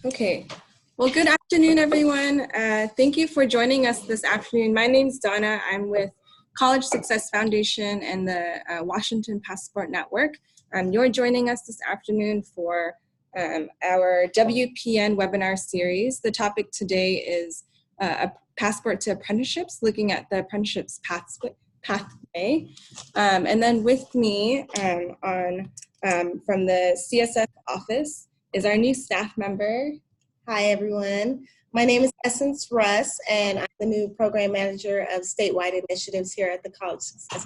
Okay. Well, good afternoon, everyone. Thank you for joining us this afternoon. My name's Donna. I'm with College Success Foundation and the Washington Passport Network. You're joining us this afternoon for our WPN webinar series. The topic today is a passport to apprenticeships, looking at the apprenticeships pathway. And then with me from the CSF office is our new staff member. Hi, everyone. My name is Essence Russ, and I'm the new program manager of statewide initiatives here at the College Success.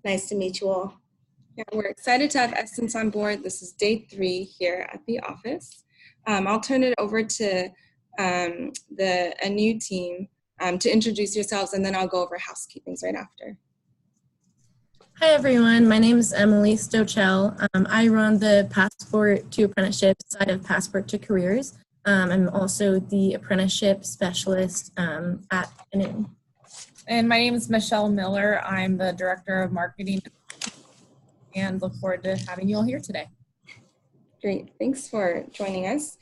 Nice to meet you all. Yeah, we're excited to have Essence on board. This is day 3 here at the office. I'll turn it over to the ANEW team to introduce yourselves, and then I'll go over housekeepings right after. Hi everyone, my name is Emily Stochel. I run the Passport to Apprenticeship side of Passport to Careers. I'm also the apprenticeship specialist at ANEW. And my name is Michelle Miller. I'm the Director of Marketing and look forward to having you all here today. Great, thanks for joining us.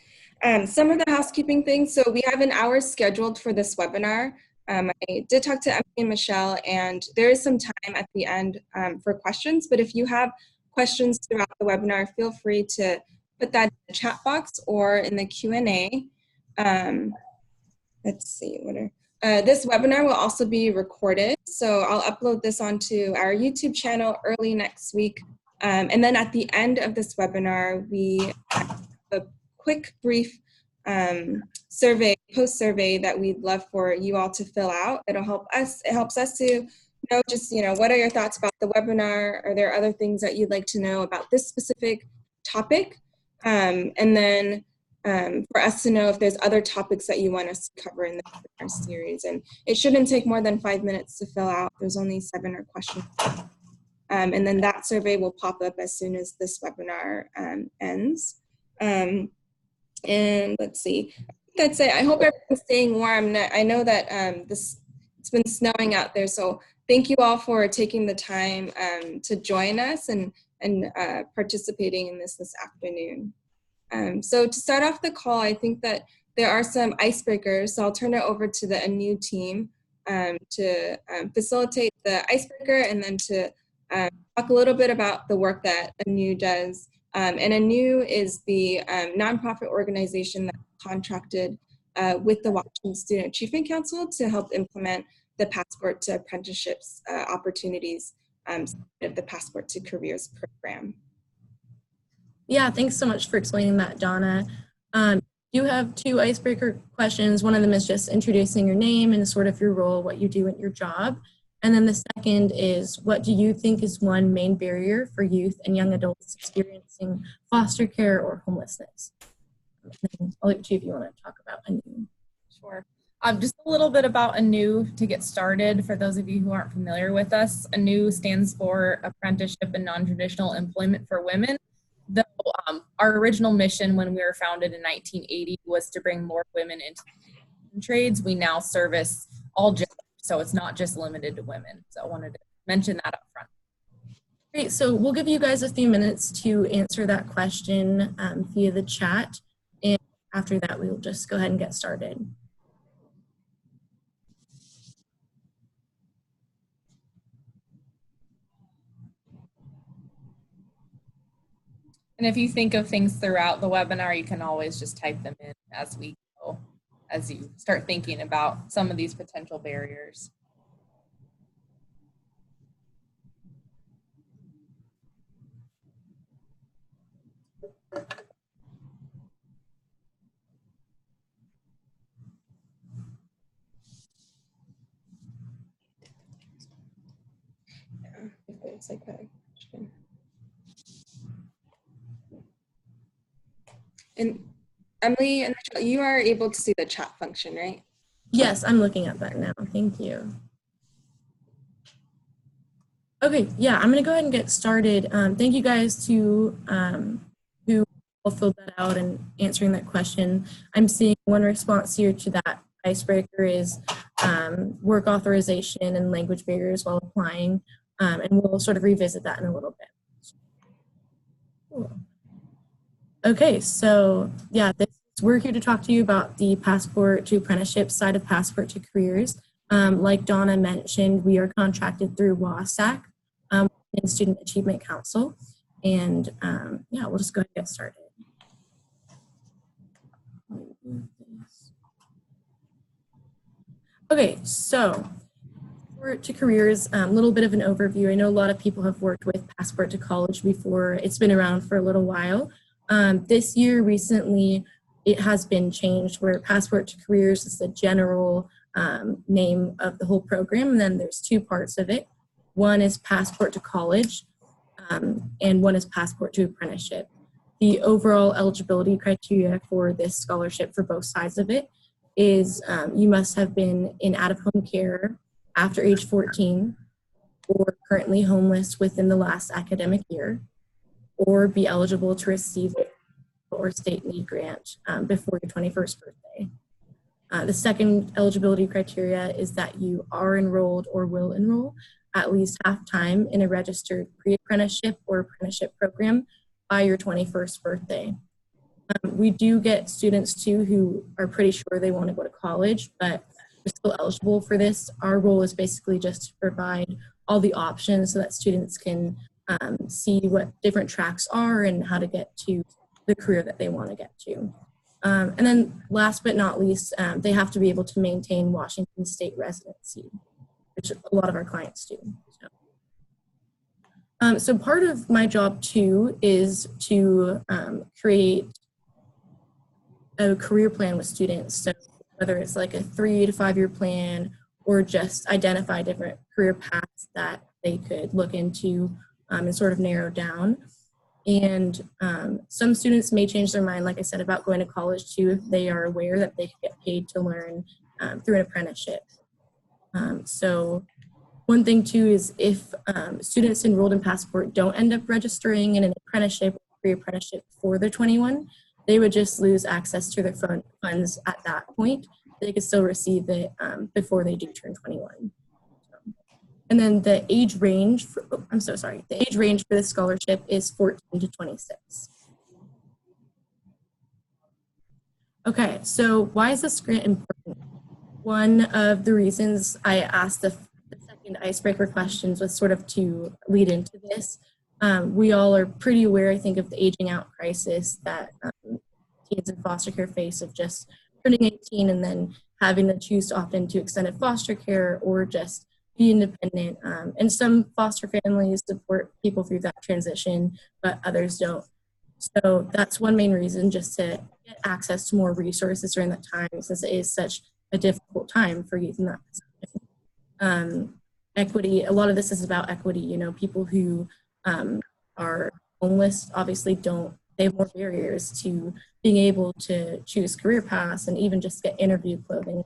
Some of the housekeeping things, so we have an hour scheduled for this webinar. I did talk to Emily and Michelle, and there is some time at the end for questions, but if you have questions throughout the webinar, feel free to put that in the chat box or in the Q&A. Let's see, this webinar will also be recorded, so I'll upload this onto our YouTube channel early next week. And then at the end of this webinar, we have a quick, brief post-survey that we'd love for you all to fill out. It helps us to know just, what are your thoughts about the webinar? Are there other things that you'd like to know about this specific topic? And then for us to know if there's other topics that you want us to cover in the webinar series. And it shouldn't take more than 5 minutes to fill out. There's only 7 questions. And then that survey will pop up as soon as this webinar ends. And let's see, that's it. I hope everyone's staying warm. I know that it's been snowing out there, so thank you all for taking the time to join us and participating in this afternoon. So to start off the call, I think that there are some icebreakers, so I'll turn it over to the ANEW team to facilitate the icebreaker and then to talk a little bit about the work that ANEW does. And ANEW is the nonprofit organization that contracted with the Washington Student Achievement Council to help implement the Passport to Apprenticeships Opportunities of the Passport to Careers program. Yeah, thanks so much for explaining that, Donna. You have 2 icebreaker questions. One of them is just introducing your name and sort of your role, what you do at your job. And then the second is, what do you think is one main barrier for youth and young adults experiencing foster care or homelessness? I'll leave it to you if you want to talk about ANEW. Sure. Just a little bit about ANEW to get started for those of you who aren't familiar with us. ANEW stands for Apprenticeship and Non-Traditional Employment for Women. Though our original mission when we were founded in 1980 was to bring more women into the trades, we now service all genders. So it's not just limited to women. So I wanted to mention that up front. Great, so we'll give you guys a few minutes to answer that question via the chat. And after that, we will just go ahead and get started. And if you think of things throughout the webinar, you can always just type them in as we go, as you start thinking about some of these potential barriers. Yeah, if it's like that. And Emily and Michelle, you are able to see the chat function, right? Yes, I'm looking at that now. Thank you. Okay, yeah, I'm going to go ahead and get started. Thank you guys to who filled that out and answering that question. I'm seeing one response here to that icebreaker is work authorization and language barriers while applying, and we'll sort of revisit that in a little bit. Cool. Okay, so yeah, this is we're here to talk to you about the Passport to Apprenticeship side of Passport to Careers. Like Donna mentioned, we are contracted through WASAC and Student Achievement Council. And yeah, we'll just go ahead and get started. Okay, so Passport to Careers, a little bit of an overview. I know a lot of people have worked with Passport to College before. It's been around for a little while. This year, recently, it has been changed where Passport to Careers is the general name of the whole program, and then there's two parts of it. One is Passport to College, and one is Passport to Apprenticeship. The overall eligibility criteria for this scholarship for both sides of it is you must have been in out-of-home care after age 14 or currently homeless within the last academic year, or be eligible to receive a or state need grant before your 21st birthday. The second eligibility criteria is that you are enrolled or will enroll at least half time in a registered pre-apprenticeship or apprenticeship program by your 21st birthday. We do get students too who are pretty sure they want to go to college, but they're still eligible for this. Our role is basically just to provide all the options so that students can see what different tracks are and how to get to the career that they want to get to. And then last but not least, they have to be able to maintain Washington State residency, which a lot of our clients do. So part of my job too is to create a career plan with students. So whether it's like a 3 to 5 year plan or just identify different career paths that they could look into and sort of narrow down. And some students may change their mind, like I said, about going to college too, if they are aware that they can get paid to learn through an apprenticeship. So one thing too is if students enrolled in Passport don't end up registering in an apprenticeship or pre-apprenticeship before they're 21, they would just lose access to their funds at that point. They could still receive it before they do turn 21. And then the age range for, the age range for this scholarship is 14 to 26. Okay, so why is this grant important? One of the reasons I asked the second icebreaker questions was sort of to lead into this. We all are pretty aware, I think, of the aging out crisis that teens in foster care face of just turning 18 and then having to choose to opt into extended foster care or just be independent. And some foster families support people through that transition, but others don't. So that's one main reason, just to get access to more resources during that time, since it is such a difficult time for youth in that position. Equity, a lot of this is about equity. You know, people who are homeless obviously they have more barriers to being able to choose career paths and even just get interview clothing.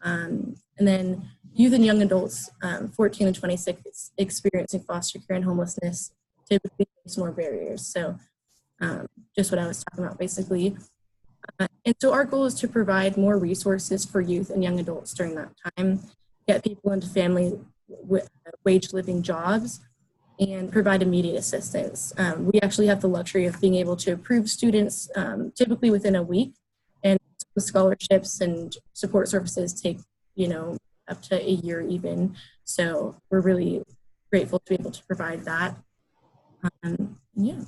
And then youth and young adults, 14 and 26, experiencing foster care and homelessness typically face more barriers. So just what I was talking about, basically. And so our goal is to provide more resources for youth and young adults during that time, get people into family wage living jobs, and provide immediate assistance. We actually have the luxury of being able to approve students typically within a week, and scholarships and support services take, up to a year even. So we're really grateful to be able to provide that. Yeah.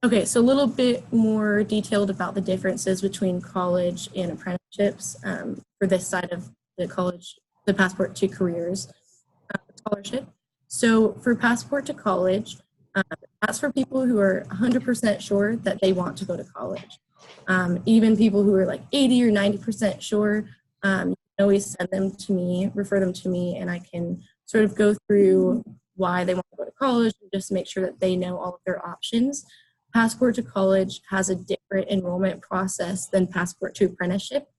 Okay, so a little bit more detailed about the differences between college and apprenticeships for this side of the Passport to Careers scholarship. So for Passport to College, that's for people who are 100% sure that they want to go to college. Even people who are like 80 or 90% sure, you can always send them to me, refer them to me, and I can sort of go through why they want to go to college and just make sure that they know all of their options. Passport to College has a different enrollment process than Passport to Apprenticeship.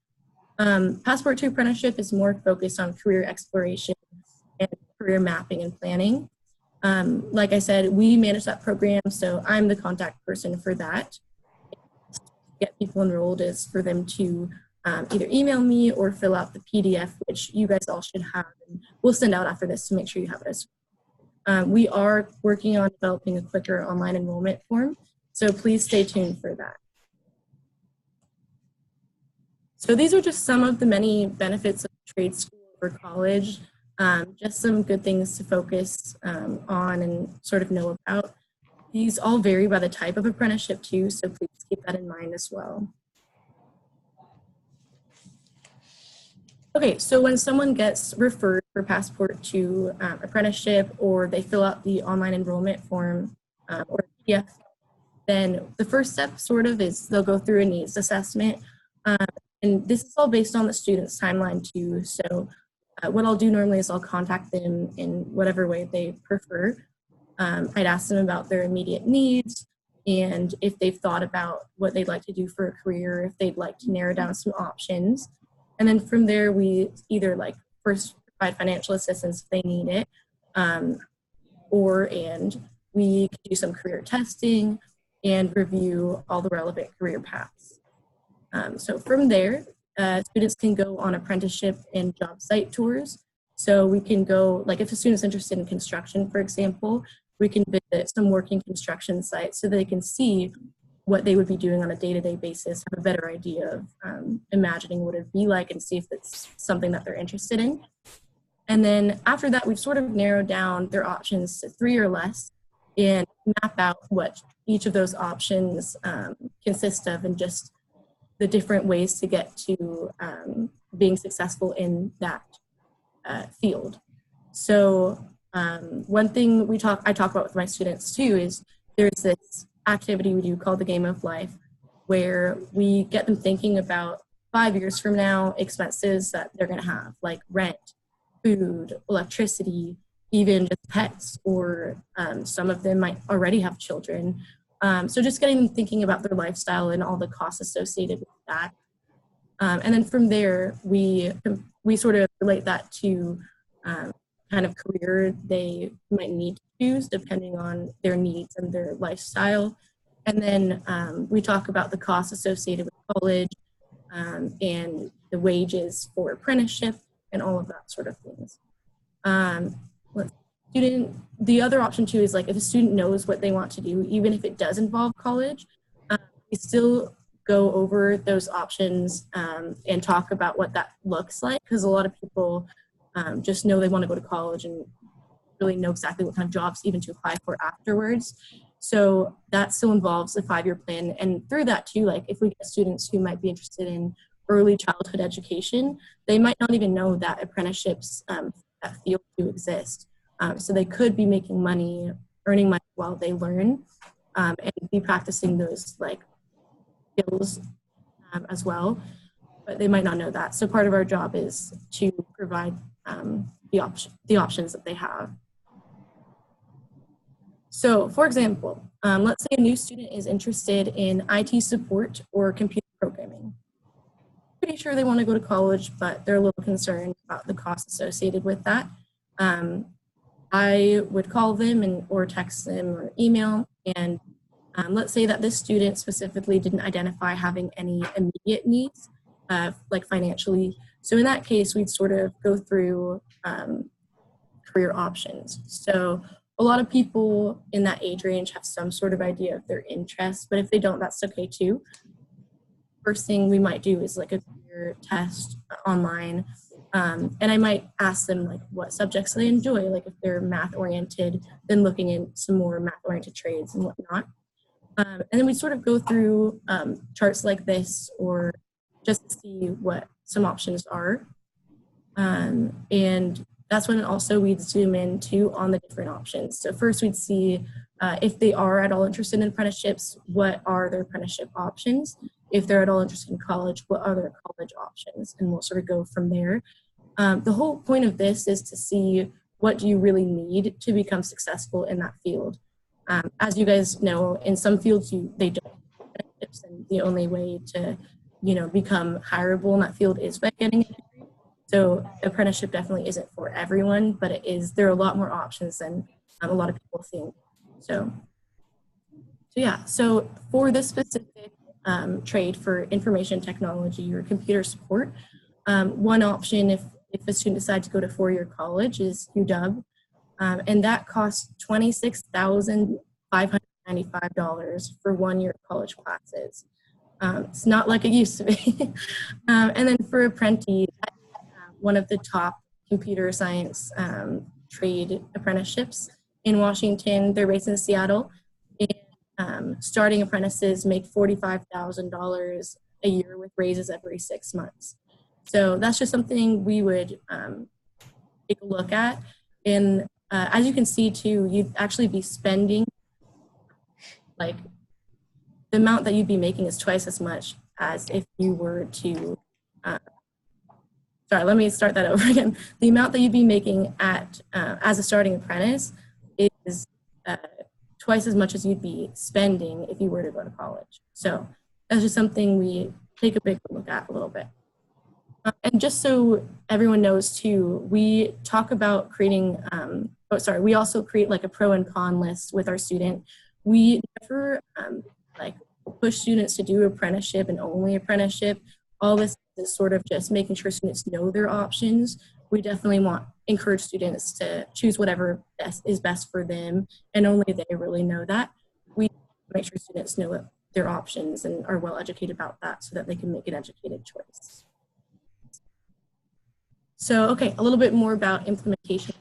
Passport to Apprenticeship is more focused on career exploration and career mapping and planning. Like I said, we manage that program, so I'm the contact person for that. To get people enrolled is for them to either email me or fill out the PDF, which you guys all should have, and we'll send out after this to make sure you have it as well. We are working on developing a quicker online enrollment form. So please stay tuned for that. So these are just some of the many benefits of trade school or college, just some good things to focus on and sort of know about. These all vary by the type of apprenticeship too, so please keep that in mind as well. Okay, so when someone gets referred for passport to apprenticeship, or they fill out the online enrollment form or PDF, then the first step sort of is they'll go through a needs assessment. And this is all based on the student's timeline too. So what I'll do normally is I'll contact them in whatever way they prefer. I'd ask them about their immediate needs and if they've thought about what they'd like to do for a career, if they'd like to narrow down some options. And then from there, we either first provide financial assistance if they need it, and we can do some career testing and review all the relevant career paths. So from there, students can go on apprenticeship and job site tours. So we can go, if a student's interested in construction, for example, we can visit some working construction sites so they can see what they would be doing on a day-to-day basis, have a better idea of imagining what it'd be like and see if it's something that they're interested in. And then after that, we've sort of narrowed down their options to 3 or less and map out what each of those options consist of and just the different ways to get to being successful in that field. So one thing I talk about with my students too is there's this activity we do called the Game of Life, where we get them thinking about 5 years from now expenses that they're going to have, like rent, food, electricity, even just pets, or some of them might already have children. So just getting them thinking about their lifestyle and all the costs associated with that. And then from there, we sort of relate that to kind of career they might need to choose depending on their needs and their lifestyle. And then we talk about the costs associated with college and the wages for apprenticeship and all of that sort of things. The other option too is if a student knows what they want to do, even if it does involve college, we still go over those options and talk about what that looks like, because a lot of people just know they want to go to college and really know exactly what kind of jobs even to apply for afterwards. So that still involves a 5-year plan. And through that too, if we get students who might be interested in early childhood education, they might not even know that apprenticeships, that field do exist. So they could be making money, earning money while they learn, and be practicing those skills as well, but they might not know that. So part of our job is to provide the options that they have. So for example, let's say a new student is interested in IT support or computer programming. Pretty sure they want to go to college, but they're a little concerned about the costs associated with that. I would call them or text them or email, and let's say that this student specifically didn't identify having any immediate needs, financially. So in that case, we'd sort of go through career options. So a lot of people in that age range have some sort of idea of their interests, but if they don't, that's okay too. First thing we might do is a career test online. And I might ask them what subjects they enjoy, if they're math oriented, then looking in some more math oriented trades and whatnot. And then we sort of go through charts like this, or just to see what some options are. And that's when also we'd zoom in too on the different options. So first we'd see if they are at all interested in apprenticeships, what are their apprenticeship options? If they're at all interested in college, what are their college options? And we'll sort of go from there. The whole point of this is to see what do you really need to become successful in that field. As you guys know, in some fields they don't have apprenticeships, and the only way to become hireable in that field is by getting a degree. So apprenticeship definitely isn't for everyone, but there are a lot more options than a lot of people think. So yeah, so for this specific trade for information technology or computer support, one option if a student decides to go to 4-year college is UW, and that costs $26,500 $95 for 1 year of college classes. It's not like it used to be. And then for apprentice, one of the top computer science trade apprenticeships in Washington. They're based in Seattle. And starting apprentices make $45,000 a year with raises every 6 months. So that's just something we would take a look at. And as you can see too, you'd actually be spending, like, the amount that you'd be making is twice as much as if you were to, sorry, let me start that over again. The amount that you'd be making at as a starting apprentice is twice as much as you'd be spending if you were to go to college. So that's just something we take a big look at a little bit. And just so everyone knows too, we talk about creating, we also create like a pro and con list with our student. We never like push students to do apprenticeship and only apprenticeship. All this is sort of just making sure students know their options. We definitely encourage students to choose whatever is best for them, and only they really know that. We make sure students know their options and are well educated about that so that they can make an educated choice. So, okay, a little bit more about implementation.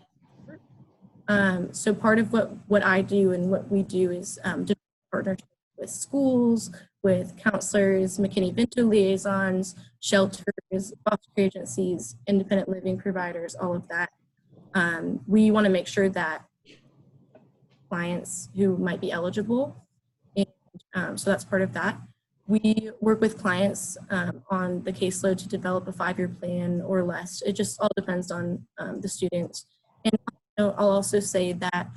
So part of what I do and what we do is develop partnerships with schools, with counselors, McKinney-Vento liaisons, shelters, foster agencies, independent living providers, all of that. We want to make sure that clients who might be eligible, and so that's part of that. We work with clients on the caseload to develop a 5-year plan or less. It just all depends on the students. And I'll also say that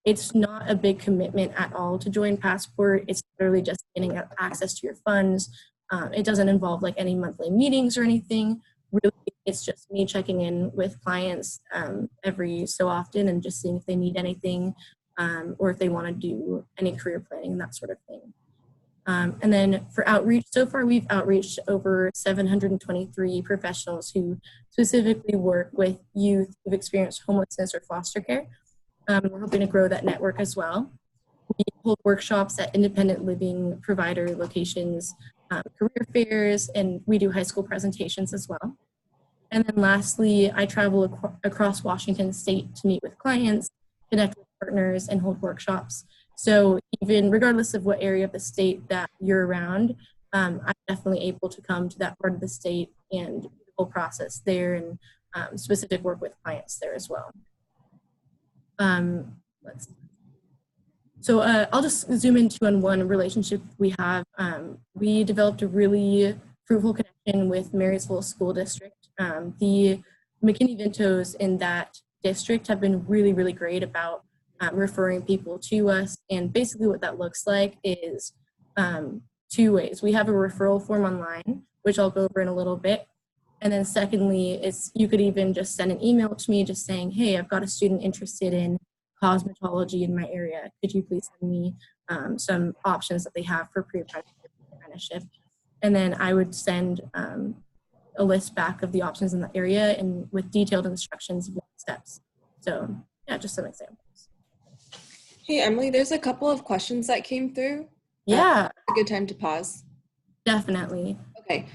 it's not a big commitment at all to join Passport. It's literally just getting access to your funds. It doesn't involve like any monthly meetings or anything. Really, it's just me checking in with clients every so often and just seeing if they need anything or if they want to do any career planning and that sort of thing. And then for outreach, so far we've outreached over 723 professionals who specifically work with youth who've experienced homelessness or foster care. We're hoping to grow that network as well. We hold workshops at independent living provider locations, career fairs, and we do high school presentations as well. And then lastly, I travel across Washington state to meet with clients, connect with partners, and hold workshops. So even regardless of what area of the state that you're around, I'm definitely able to come to that part of the state and do the whole process there and specific work with clients there as well. So I'll just zoom into on one relationship we have. We developed a really fruitful connection with Marysville School District. The McKinney-Ventos in that district have been really, really great about referring people to us. And basically what that looks like is 2 ways. We have a referral form online, which I'll go over in a little bit. And then secondly, you could even just send an email to me just saying, hey, I've got a student interested in cosmetology in my area. Could you please send me some options that they have for pre-apprenticeship? And then I would send a list back of the options in the area and with detailed instructions of next steps. So yeah, just some examples. Hey, Emily, there's a couple of questions that came through. Yeah. A good time to pause. Definitely. Okay,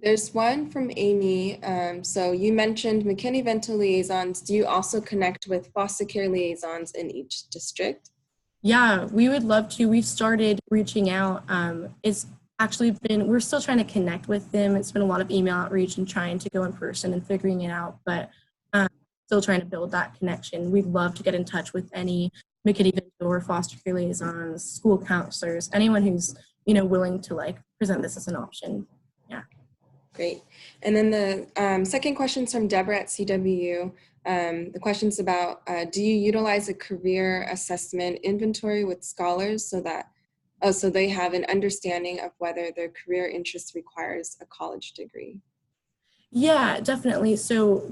there's one from Amy. So you mentioned McKinney-Vento liaisons. Do you also connect with foster care liaisons in each district? Yeah, we would love to. We've started reaching out. It's actually we're still trying to connect with them. It's been a lot of email outreach and trying to go in person and figuring it out, but still trying to build that connection. We'd love to get in touch with any McKinney-Vento or foster care liaisons, school counselors, anyone who's willing to like present this as an option. Yeah. Great. And then the second question is from Deborah at CWU. The question's about, do you utilize a career assessment inventory with scholars so they have an understanding of whether their career interest requires a college degree? Yeah, definitely. So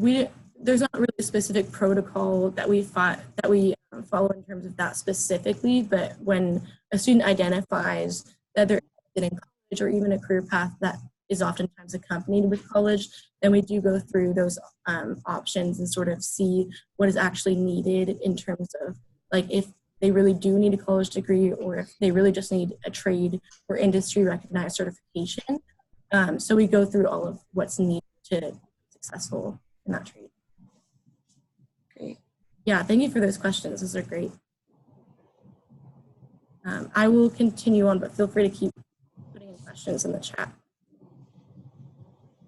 there's not really a specific protocol that we follow in terms of that specifically, but when a student identifies that they're interested in college or even a career path that is oftentimes accompanied with college, then we do go through those options and sort of see what is actually needed in terms of like if they really do need a college degree or if they really just need a trade or industry recognized certification. So we go through all of what's needed to be successful in that trade. Great. Yeah, thank you for those questions. Those are great. I will continue on, but feel free to keep putting in questions in the chat.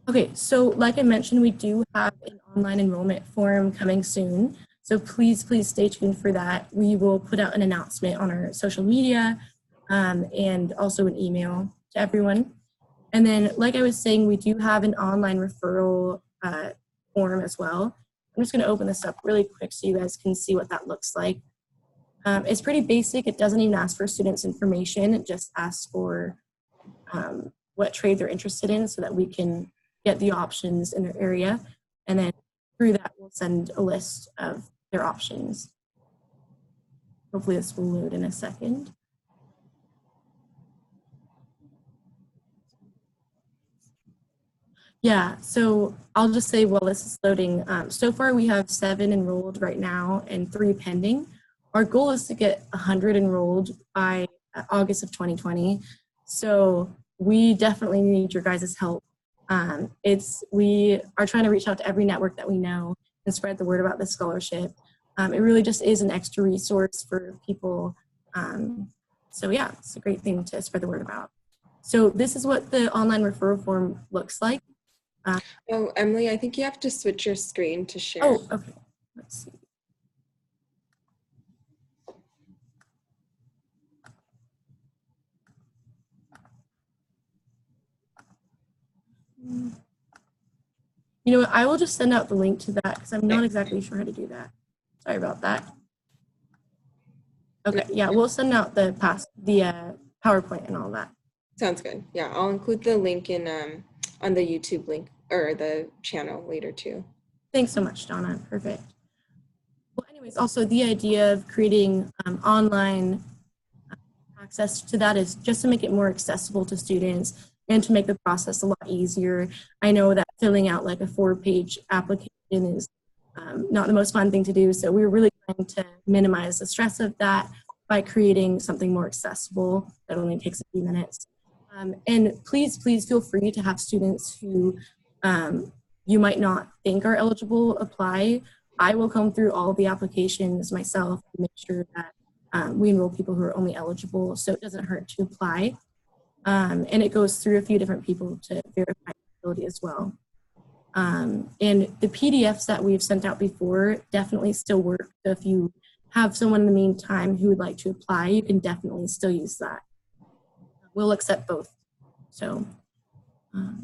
Okay, so like I mentioned, we do have an online enrollment form coming soon. So please stay tuned for that. We will put out an announcement on our social media and also an email to everyone. And then, like I was saying, we do have an online referral form as well. I'm just going to open this up really quick so you guys can see what that looks like. It's pretty basic. It doesn't even ask for students' information. It just asks for what trade they're interested in so that we can get the options in their area. And then through that, we'll send a list of their options. Hopefully this will load in a second. Yeah, so I'll just say while this is loading, so far we have 7 enrolled right now and 3 pending. Our goal is to get 100 enrolled by August of 2020. So we definitely need your guys' help. We are trying to reach out to every network that we know and spread the word about this scholarship. It really just is an extra resource for people. So yeah, it's a great thing to spread the word about. So this is what the online referral form looks like. Oh, Emily, I think you have to switch your screen to share. Oh, okay. Let's see. You know what, I will just send out the link to that because I'm not exactly sure how to do that. Sorry about that. Okay, yeah, we'll send out the PowerPoint and all that. Sounds good. Yeah, I'll include the link in on the YouTube link or the channel later too. Thanks so much, Donna. Perfect. Well, anyways, also the idea of creating online access to that is just to make it more accessible to students and to make the process a lot easier. I know that filling out like a 4-page application is not the most fun thing to do, so we're really trying to minimize the stress of that by creating something more accessible that only takes a few minutes. And please feel free to have students who you might not think are eligible apply. I will come through all the applications myself to make sure that we enroll people who are only eligible, so it doesn't hurt to apply. And it goes through a few different people to verify eligibility as well. And the PDFs that we've sent out before definitely still work. So if you have someone in the meantime who would like to apply, you can definitely still use that. We'll accept both. So,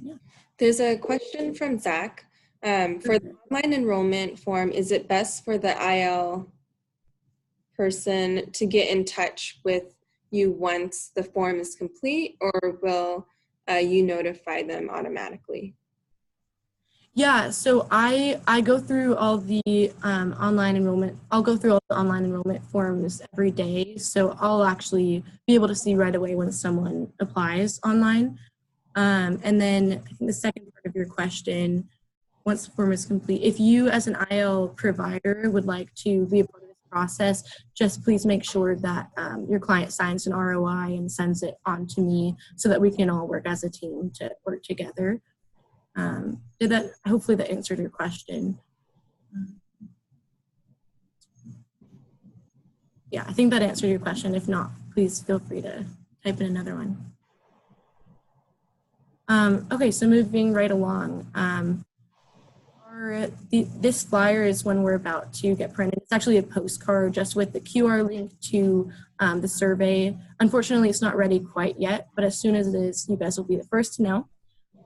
yeah. There's a question from Zach. For the online enrollment form, is it best for the IL person to get in touch with you once the form is complete, or will you notify them automatically? Yeah, so I go through all the online enrollment. I'll go through all the online enrollment forms every day. So I'll actually be able to see right away when someone applies online. And then I think the second part of your question, once the form is complete, if you as an IL provider would like to be a part of this process, just please make sure that your client signs an ROI and sends it on to me so that we can all work as a team to work together. Hopefully that answered your question. Yeah, I think that answered your question. If not, please feel free to type in another one. Okay, so moving right along. This flyer is one we're about to get printed. It's actually a postcard just with the QR link to the survey. Unfortunately, it's not ready quite yet, but as soon as it is, you guys will be the first to know.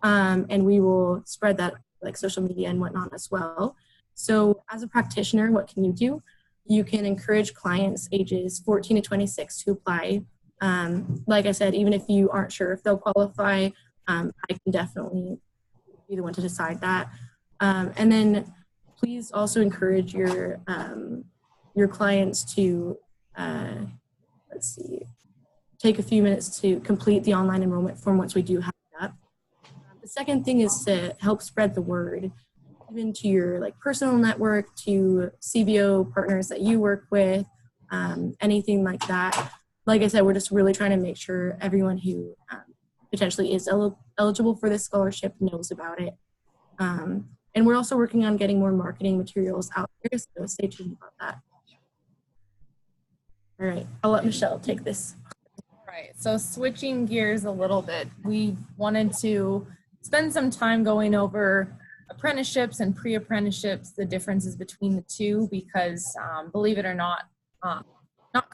And we will spread that like social media and whatnot as well. So as a practitioner, what can you do? You can encourage clients ages 14 to 26 to apply. Like I said, even if you aren't sure if they'll qualify, I can definitely be the one to decide that. And then please also encourage your clients to, take a few minutes to complete the online enrollment form once we do have it up. The second thing is to help spread the word, even to your personal network, to CBO partners that you work with, anything like that. Like I said, we're just really trying to make sure everyone who potentially is eligible for this scholarship knows about it. And we're also working on getting more marketing materials out there, so stay tuned about that. All right, I'll let Michelle take this. All right, so switching gears a little bit, we wanted to spend some time going over apprenticeships and pre-apprenticeships, the differences between the two, because believe it or not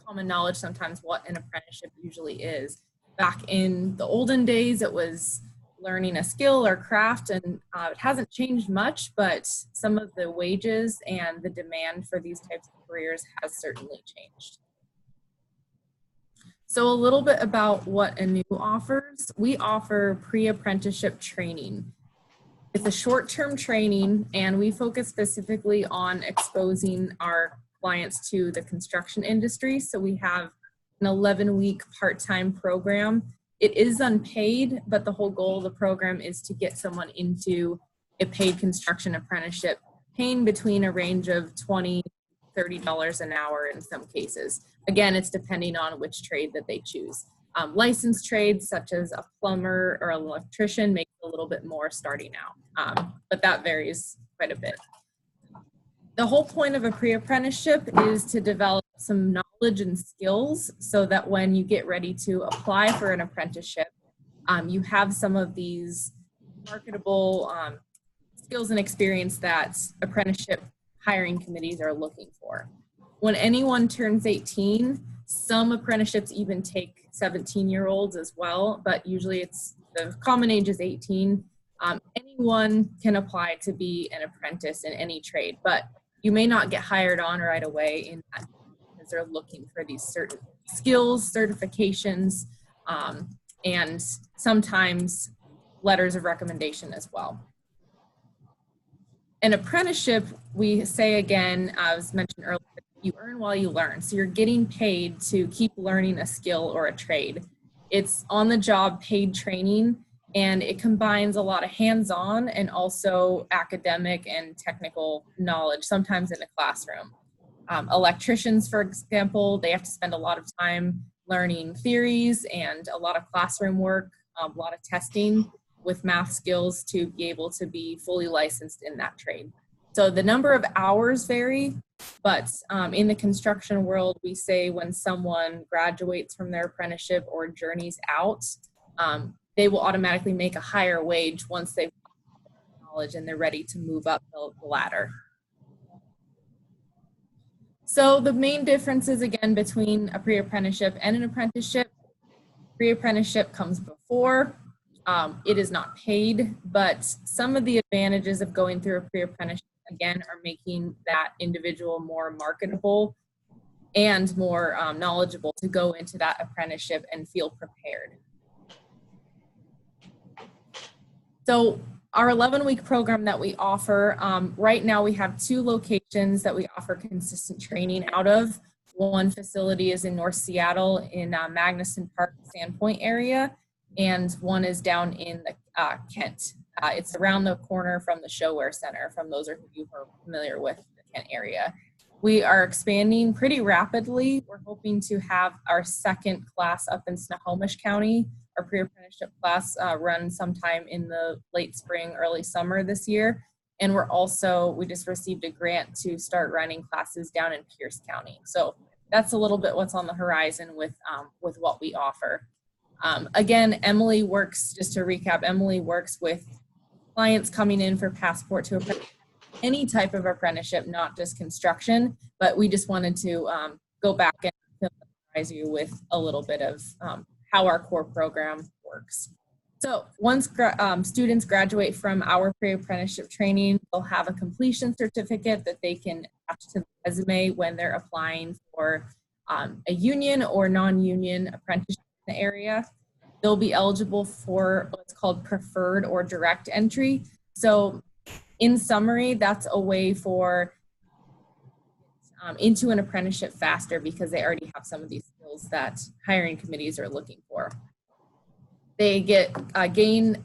common knowledge sometimes what an apprenticeship usually is. Back in the olden days, it was learning a skill or craft, and it hasn't changed much, but some of the wages and the demand for these types of careers has certainly changed. So a little bit about what ANEW offers. We offer pre-apprenticeship training. It's a short-term training, and we focus specifically on exposing our clients to the construction industry. So we have an 11-week part-time program. It is unpaid, but the whole goal of the program is to get someone into a paid construction apprenticeship, paying between a range of $20, $30 an hour in some cases. Again, it's depending on which trade that they choose. Licensed trades such as a plumber or an electrician make a little bit more starting out, but that varies quite a bit. The whole point of a pre-apprenticeship is to develop some knowledge and skills so that when you get ready to apply for an apprenticeship, you have some of these marketable skills and experience that apprenticeship hiring committees are looking for. When anyone turns 18, some apprenticeships even take 17-year-olds as well, but usually it's the common age is 18. Anyone can apply to be an apprentice in any trade, but you may not get hired on right away in that because they're looking for these certain skills, certifications, and sometimes letters of recommendation as well. An apprenticeship, we say again, as mentioned earlier, you earn while you learn. So you're getting paid to keep learning a skill or a trade. It's on-the-job paid training, and it combines a lot of hands-on and also academic and technical knowledge, sometimes in a classroom. Electricians, for example, they have to spend a lot of time learning theories and a lot of classroom work, a lot of testing with math skills to be able to be fully licensed in that trade. So the number of hours vary, but in the construction world, we say when someone graduates from their apprenticeship or journeys out, they will automatically make a higher wage once they've got knowledge and they're ready to move up the ladder. So the main differences again between a pre-apprenticeship and an apprenticeship. Pre-apprenticeship comes before. It is not paid, but some of the advantages of going through a pre-apprenticeship again are making that individual more marketable and more knowledgeable to go into that apprenticeship and feel prepared. So our 11-week program that we offer, right now we have 2 locations that we offer consistent training out of. One facility is in North Seattle in Magnuson Park, Sandpoint area, and one is down in Kent. It's around the corner from the ShoWare Center, from those of you who are familiar with the Kent area. We are expanding pretty rapidly. We're hoping to have our second class up in Snohomish County. Our pre-apprenticeship class run sometime in the late spring, early summer this year. And we just received a grant to start running classes down in Pierce County. So that's a little bit what's on the horizon with what we offer. Again, Emily works, just to recap, Emily works with clients coming in for passport to any type of apprenticeship, not just construction, but we just wanted to go back and familiarize you with a little bit of how our core program works. So once students graduate from our pre-apprenticeship training, they'll have a completion certificate that they can attach to the resume when they're applying for a union or non-union apprenticeship in the area. They'll be eligible for what's called preferred or direct entry. So in summary, that's a way for into an apprenticeship faster because they already have some of these skills that hiring committees are looking for. They gain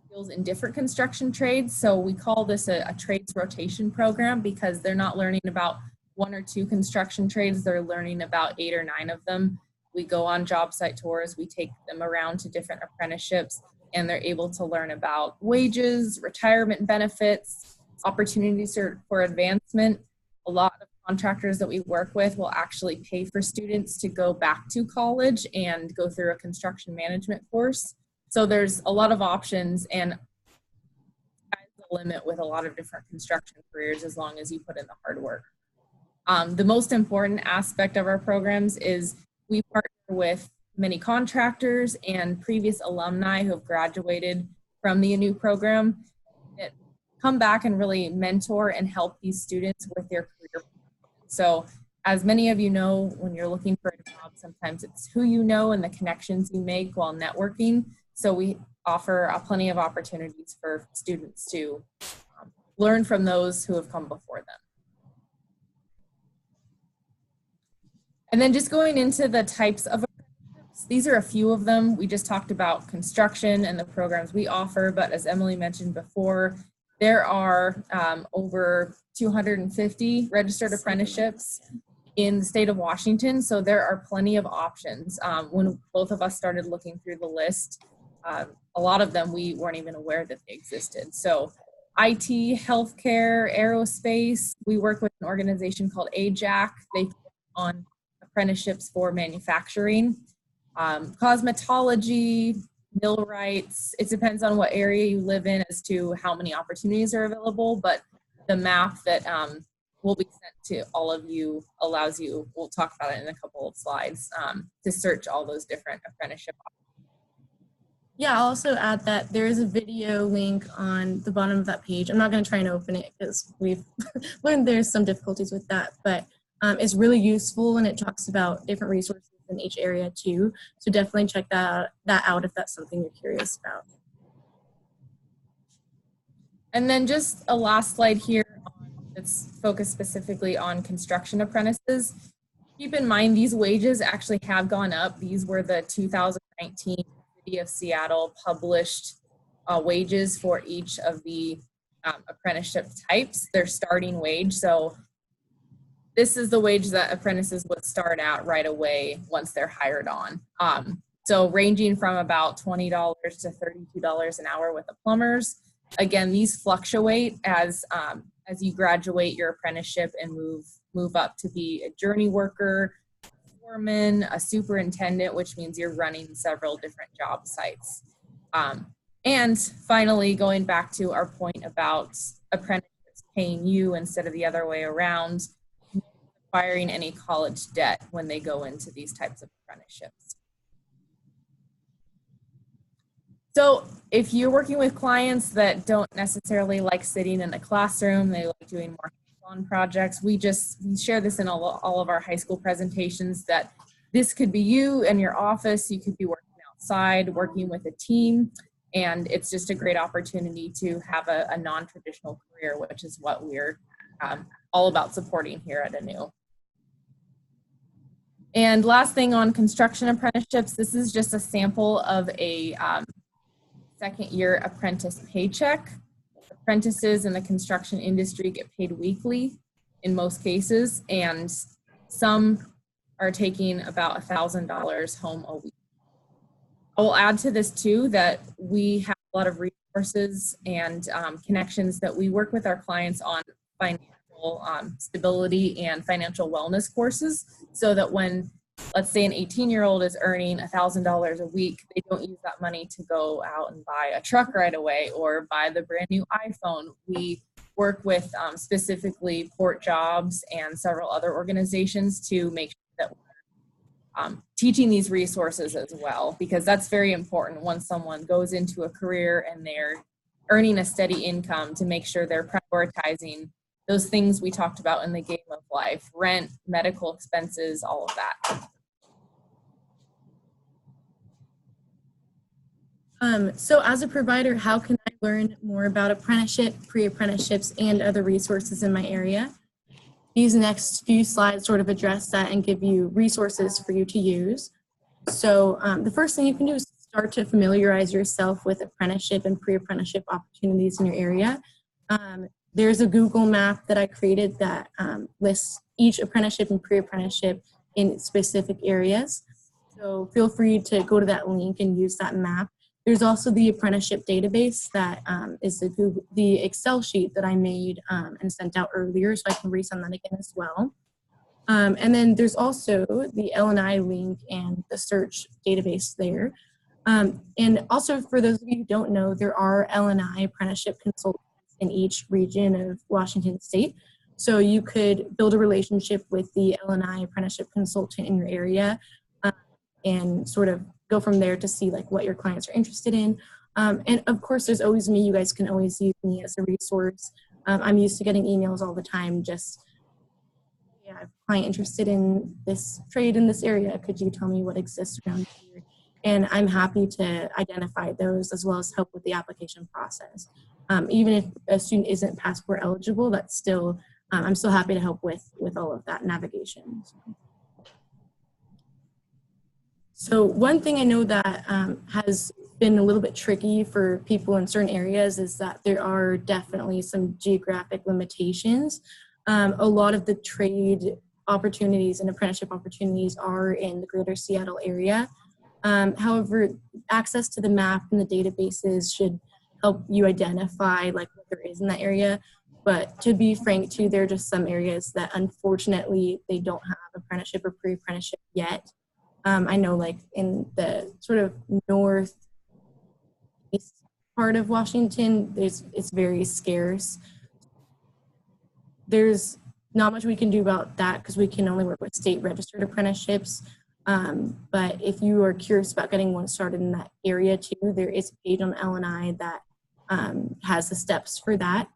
skills in different construction trades. So we call this a trades rotation program because they're not learning about 1 or 2 construction trades, they're learning about 8 or 9 of them. We go on job site tours, we take them around to different apprenticeships, and they're able to learn about wages, retirement benefits, opportunities for advancement. A lot of contractors that we work with will actually pay for students to go back to college and go through a construction management course. So there's a lot of options, and sky's the limit with a lot of different construction careers as long as you put in the hard work. The most important aspect of our programs is we partner with many contractors and previous alumni who have graduated from the ANEW program that come back and really mentor and help these students with their career. So as many of you know, when you're looking for a job, sometimes it's who you know and the connections you make while networking. So we offer plenty of opportunities for students to learn from those who have come before them. And then just going into the types of apprenticeships, these are a few of them. We just talked about construction and the programs we offer, but as Emily mentioned before, there are over 250 registered apprenticeships in the state of Washington, so there are plenty of options. When both of us started looking through the list, a lot of them we weren't even aware that they existed. So IT, healthcare, aerospace, we work with an organization called AJAC. They focus on apprenticeships for manufacturing, cosmetology, millwrights. It depends on what area you live in as to how many opportunities are available, but the map that will be sent to all of you allows you, we'll talk about it in a couple of slides, to search all those different apprenticeship options. Yeah, I'll also add that there is a video link on the bottom of that page. I'm not going to try and open it because we've learned there's some difficulties with that, but it's really useful and it talks about different resources in each area too. So definitely check that out if that's something you're curious about. And then just a last slide here that's focused specifically on construction apprentices. Keep in mind these wages actually have gone up. These were the 2019 City of Seattle published wages for each of the apprenticeship types, their starting wage. So this is the wage that apprentices would start out right away once they're hired on. So ranging from about $20 to $32 an hour with the plumbers. Again, these fluctuate as you graduate your apprenticeship and move up to be a journey worker, foreman, a superintendent, which means you're running several different job sites. And finally, going back to our point about apprenticeships paying you instead of the other way around, acquiring any college debt when they go into these types of apprenticeships. So if you're working with clients that don't necessarily like sitting in the classroom, they like doing more hands-on projects, we share this in all of our high school presentations that this could be you in your office, you could be working outside, working with a team, and it's just a great opportunity to have a non-traditional career, which is what we're all about supporting here at ANEW. And last thing on construction apprenticeships, this is just a sample of a second year apprentice paycheck. Apprentices in the construction industry get paid weekly in most cases, and some are taking about $1,000 home a week. I will add to this too that we have a lot of resources and connections that we work with our clients on financial stability and financial wellness courses, so that when, let's say, an 18-year-old is earning $1,000 a week, they don't use that money to go out and buy a truck right away or buy the brand new iPhone. We work with specifically Port Jobs and several other organizations to make sure that we're teaching these resources as well, because that's very important once someone goes into a career and they're earning a steady income, to make sure they're prioritizing those things we talked about in the game of life: rent, medical expenses, all of that. So as a provider, how can I learn more about apprenticeship, pre-apprenticeships, and other resources in my area? These next few slides sort of address that and give you resources for you to use. So the first thing you can do is start to familiarize yourself with apprenticeship and pre-apprenticeship opportunities in your area. There's a Google map that I created that lists each apprenticeship and pre-apprenticeship in specific areas. So feel free to go to that link and use that map. There's also the apprenticeship database that is the Excel sheet that I made and sent out earlier, so I can resend that again as well. And then there's also the L&I link and the search database there. And also, for those of you who don't know, there are L&I apprenticeship consultants in each region of Washington State. So you could build a relationship with the L&I apprenticeship consultant in your area and sort of go from there to see like what your clients are interested in. And of course, there's always me. You guys can always use me as a resource. I'm used to getting emails all the time. Just, yeah, I have a client interested in this trade in this area. Could you tell me what exists around here? And I'm happy to identify those as well as help with the application process. Even if a student isn't passport eligible, that's still, I'm still happy to help with all of that navigation. So one thing I know that has been a little bit tricky for people in certain areas is that there are definitely some geographic limitations. A lot of the trade opportunities and apprenticeship opportunities are in the greater Seattle area. However, access to the map and the databases should help you identify like what there is in that area. But to be frank too, there are just some areas that unfortunately they don't have apprenticeship or pre-apprenticeship yet. I know like in the sort of northeast part of Washington, it's very scarce. There's not much we can do about that because we can only work with state registered apprenticeships. But if you are curious about getting one started in that area too, there is a page on L&I that has the steps for that.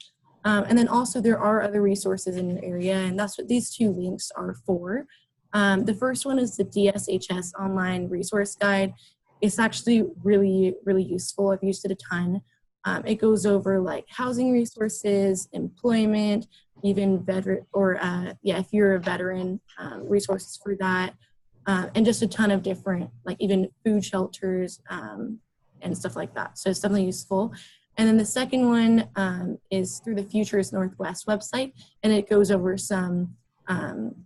And then also there are other resources in your area, and that's what these two links are for. The first one is the DSHS online resource guide. It's actually really, really useful. I've used it a ton. It goes over like housing resources, employment, even veteran, or if you're a veteran, resources for that. And just a ton of different, like even food shelters and stuff like that. So it's definitely useful. And then the second one is through the Futures Northwest website, and it goes over some,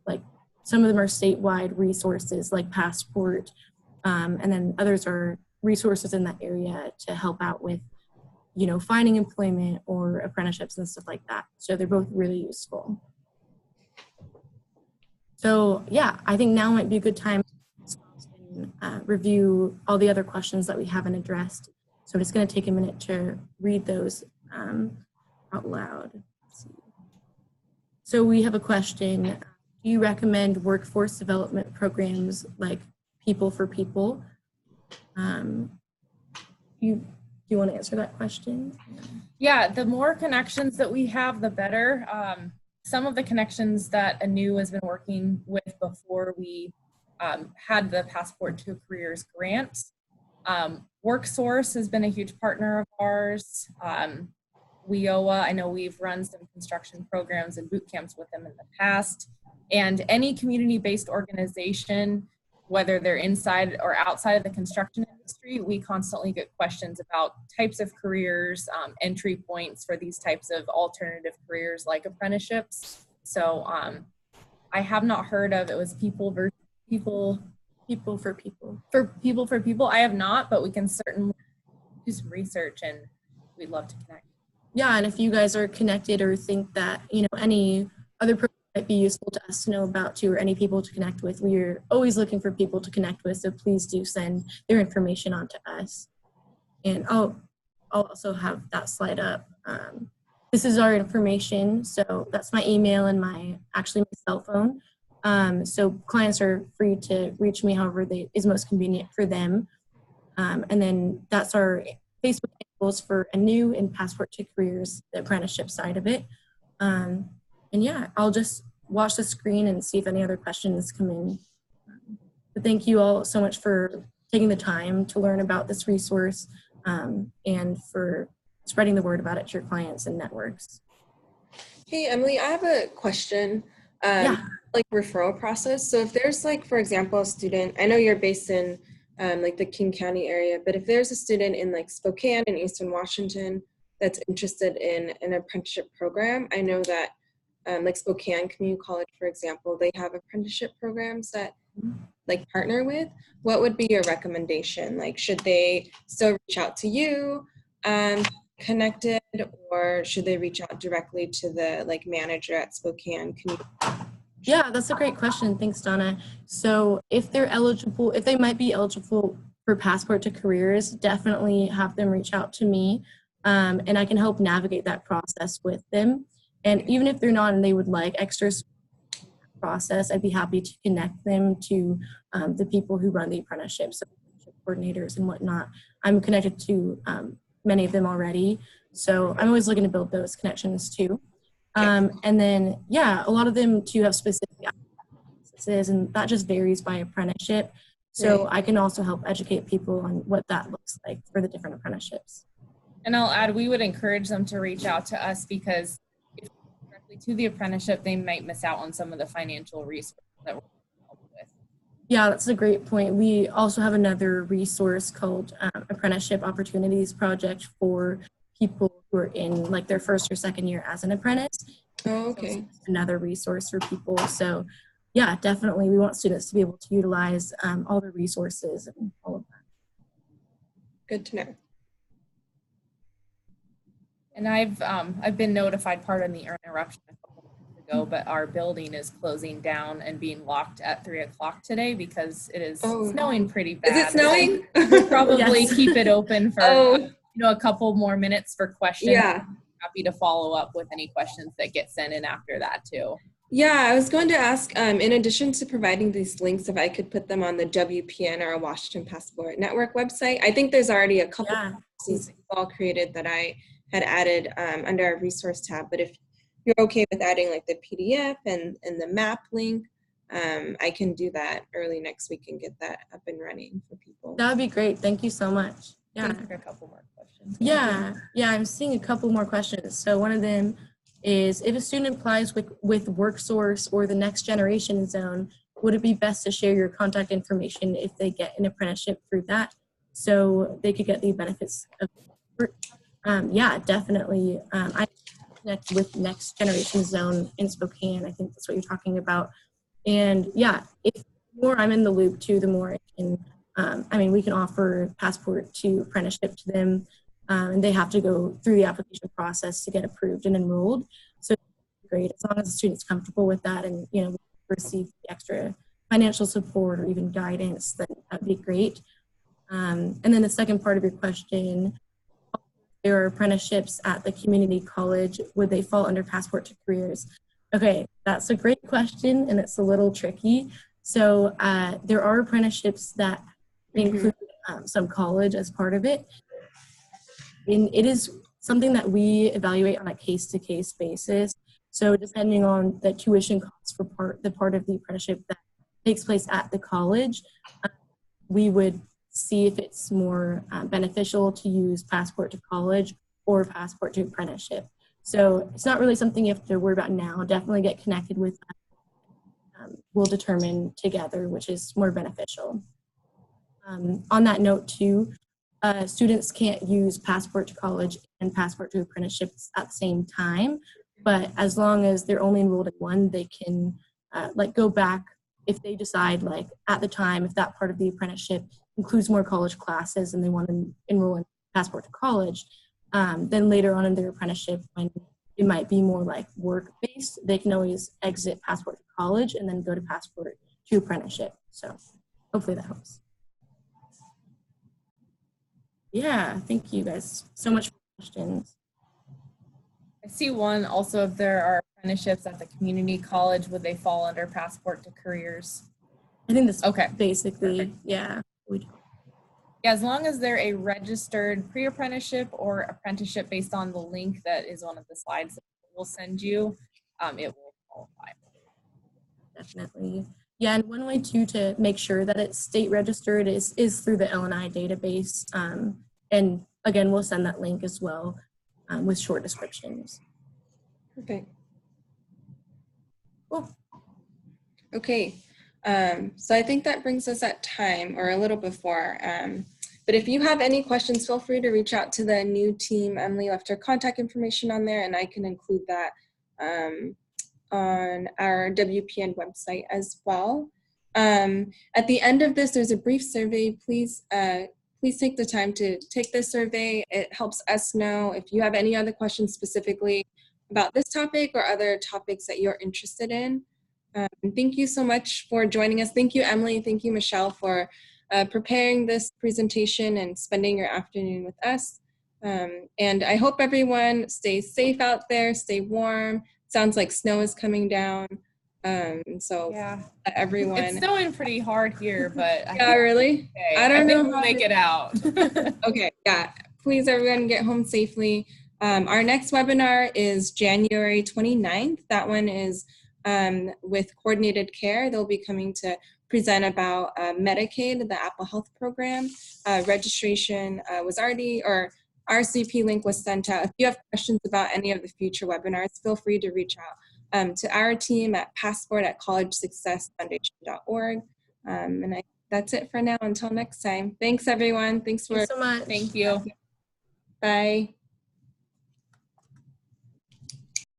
like some of them are statewide resources like Passport, and then others are resources in that area to help out with, you know, finding employment or apprenticeships and stuff like that. So they're both really useful. So yeah, I think now might be a good time to review all the other questions that we haven't addressed. So I'm just going to take a minute to read those out loud. Let's see. So we have a question. Do you recommend workforce development programs like People for People? Do you want to answer that question? Yeah, the more connections that we have, the better. Some of the connections that ANEW has been working with before we had the Passport to Careers grant. WorkSource has been a huge partner of ours. WIOA, I know we've run some construction programs and boot camps with them in the past. And any community-based organization, whether they're inside or outside of the construction industry, we constantly get questions about types of careers, entry points for these types of alternative careers like apprenticeships. So I have not heard of, it was People for People. I have not, but we can certainly do some research and we'd love to connect. Yeah, and if you guys are connected or think that, you know, any other program might be useful to us to know about too, or any people to connect with, we're always looking for people to connect with, so please do send their information on to us. And I'll also have that slide up. This is our information, so that's my email and my cell phone. So clients are free to reach me however is most convenient for them. And then that's our Facebook handles for ANEW and Passport to Careers, the apprenticeship side of it. And yeah, I'll just watch the screen and see if any other questions come in. But thank you all so much for taking the time to learn about this resource and for spreading the word about it to your clients and networks. Hey, Emily, I have a question. Like referral process. So if there's like, for example, a student, I know you're based in like the King County area, but if there's a student in like Spokane and Eastern Washington that's interested in an apprenticeship program, I know that like Spokane Community College, for example, they have apprenticeship programs that like partner with. What would be your recommendation? Like, should they still reach out to you, connected, or should they reach out directly to the like manager at Spokane Community? Yeah, that's a great question. Thanks, Donna. So if they're eligible, if they might be eligible for Passport to Careers, definitely have them reach out to me, and I can help navigate that process with them. And even if they're not and they would like extra process, I'd be happy to connect them to the people who run the apprenticeships, so coordinators and whatnot. I'm connected to many of them already, so I'm always looking to build those connections too. And then, yeah, a lot of them too have specific emphasis, and that just varies by apprenticeship. So I can also help educate people on what that looks like for the different apprenticeships. And I'll add, we would encourage them to reach out to us, because if directly to the apprenticeship, they might miss out on some of the financial resources that we're helping with. Yeah, that's a great point. We also have another resource called Apprenticeship Opportunities project for people who are in like their first or second year as an apprentice. Oh, okay. So another resource for people. So yeah, definitely we want students to be able to utilize all the resources and all of that. Good to know. And I've been notified, pardon the interruption a couple months ago, but our building is closing down and being locked at 3 o'clock today because it is snowing pretty bad. Is it snowing? We'll probably Yes. keep it open for a couple more minutes for questions. Yeah. I'm happy to follow up with any questions that get sent in after that too. Yeah, I was going to ask, in addition to providing these links, if I could put them on the WPN or Washington Passport Network website. I think there's already a couple of resources all created that I had added under our resource tab, but if you're okay with adding like the PDF and the map link, I can do that early next week and get that up and running for people. That would be great. Thank you so much. Yeah. A couple more questions. Yeah, I'm seeing a couple more questions. So one of them is, if a student applies with WorkSource or the Next Generation Zone, would it be best to share your contact information if they get an apprenticeship through that, so they could get the benefits of work? Yeah, definitely. I connect with Next Generation Zone in Spokane. I think that's what you're talking about. And yeah, if the more I'm in the loop too, the more I can, we can offer Passport to Apprenticeship to them. And they have to go through the application process to get approved and enrolled. So great, as long as the student's comfortable with that and, receive the extra financial support or even guidance, then that'd be great. And then the second part of your question, there are apprenticeships at the community college, would they fall under Passport to Careers? Okay, that's a great question, and it's a little tricky. So there are apprenticeships that include some college as part of it. And it is something that we evaluate on a case-to-case basis. So depending on the tuition costs for the part of the apprenticeship that takes place at the college, we would see if it's more beneficial to use Passport to College or Passport to Apprenticeship. So it's not really something you have to worry about now. Definitely get connected with us. We'll determine together which is more beneficial. On that note too, students can't use Passport to College and Passport to Apprenticeships at the same time, but as long as they're only enrolled in one, they can go back if they decide at the time, if that part of the apprenticeship includes more college classes and they want to enroll in Passport to College, then later on in their apprenticeship, when it might be more work-based, they can always exit Passport to College and then go to Passport to Apprenticeship. So hopefully that helps. Yeah, thank you guys so much for the questions. I see one also, if there are apprenticeships at the community college, would they fall under Passport to Careers? I think that's okay. Basically, Perfect. Yeah. Yeah, as long as they're a registered pre-apprenticeship or apprenticeship based on the link that is one of the slides that we'll send you, it will qualify. Definitely. Yeah, and one way too to make sure that it's state registered is through the LNI database. And again, we'll send that link as well with short descriptions. Perfect. Cool. Okay. So I think that brings us at time, or a little before. But if you have any questions, feel free to reach out to the new team. Emily left her contact information on there, and I can include that on our WPN website as well. At the end of this, there's a brief survey. Please take the time to take this survey. It helps us know if you have any other questions specifically about this topic or other topics that you're interested in. Thank you so much for joining us. Thank you, Emily. Thank you, Michelle, for preparing this presentation and spending your afternoon with us. And I hope everyone stays safe out there, stay warm. Sounds like snow is coming down. So yeah, everyone. it's snowing pretty hard here, but yeah, really? Okay. I don't know think we'll make it out. Okay, yeah. Please, everyone, get home safely. Our next webinar is January 29th. That one is with Coordinated Care. They'll be coming to present about Medicaid, the Apple Health Program. Registration was already, or RSVP link was sent out. If you have questions about any of the future webinars, feel free to reach out to our team at passport@collegesuccessfoundation.org. And that's it for now. Until next time. Thanks, everyone. Thanks Thanks so much. Thank you. Bye.